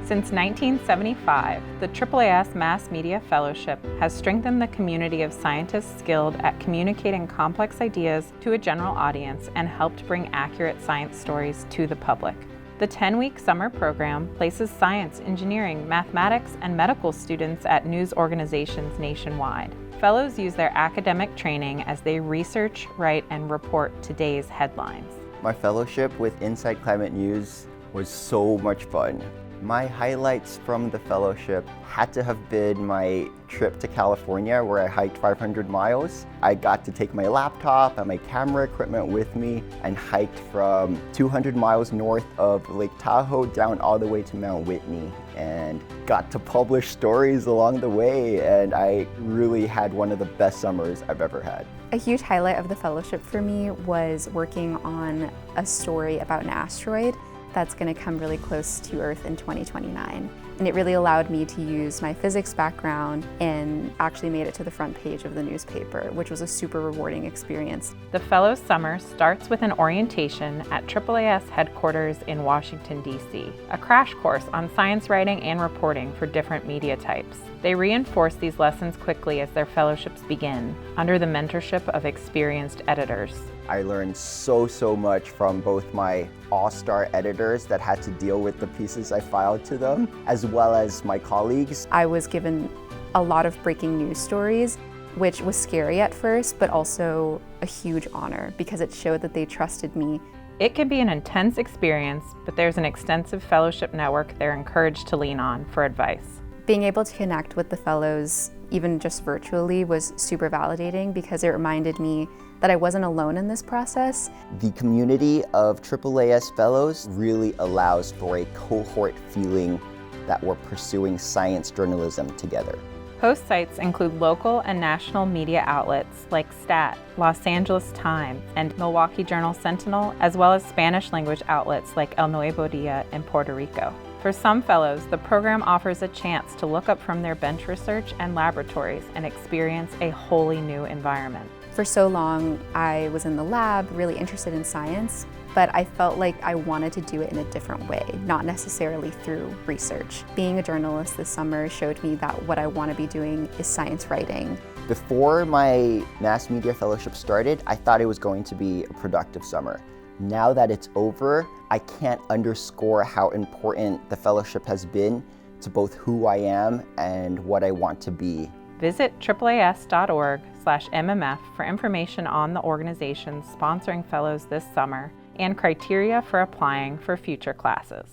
Since 1975, the AAAS Mass Media Fellowship has strengthened the community of scientists skilled at communicating complex ideas to a general audience and helped bring accurate science stories to the public. The 10-week summer program places science, engineering, mathematics, and medical students at news organizations nationwide. Fellows use their academic training as they research, write, and report today's headlines. My fellowship with Inside Climate News was so much fun. My highlights from the fellowship had to have been my trip to California where I hiked 500 miles. I got to take my laptop and my camera equipment with me and hiked from 200 miles north of Lake Tahoe down all the way to Mount Whitney and got to publish stories along the way, and I really had one of the best summers I've ever had. A huge highlight of the fellowship for me was working on a story about an asteroid that's going to come really close to Earth in 2029. And it really allowed me to use my physics background and actually made it to the front page of the newspaper, which was a super rewarding experience. The Fellows Summer starts with an orientation at AAAS headquarters in Washington, D.C., a crash course on science writing and reporting for different media types. They reinforce these lessons quickly as their fellowships begin, under the mentorship of experienced editors. I learned so much from both my all-star editors that had to deal with the pieces I filed to them, as well as my colleagues. I was given a lot of breaking news stories, which was scary at first, but also a huge honor because it showed that they trusted me. It can be an intense experience, but there's an extensive fellowship network they're encouraged to lean on for advice. Being able to connect with the fellows, even just virtually, was super validating because it reminded me that I wasn't alone in this process. The community of AAAS Fellows really allows for a cohort feeling that we're pursuing science journalism together. Host sites include local and national media outlets like STAT, Los Angeles Times, and Milwaukee Journal-Sentinel, as well as Spanish language outlets like El Nuevo Dia in Puerto Rico. For some fellows, the program offers a chance to look up from their bench research and laboratories and experience a wholly new environment. For so long, I was in the lab, really interested in science, but I felt like I wanted to do it in a different way, not necessarily through research. Being a journalist this summer showed me that what I want to be doing is science writing. Before my Mass Media Fellowship started, I thought it was going to be a productive summer. Now that it's over, I can't underscore how important the fellowship has been to both who I am and what I want to be. Visit AAAS.org/MMF for information on the organizations sponsoring fellows this summer and criteria for applying for future classes.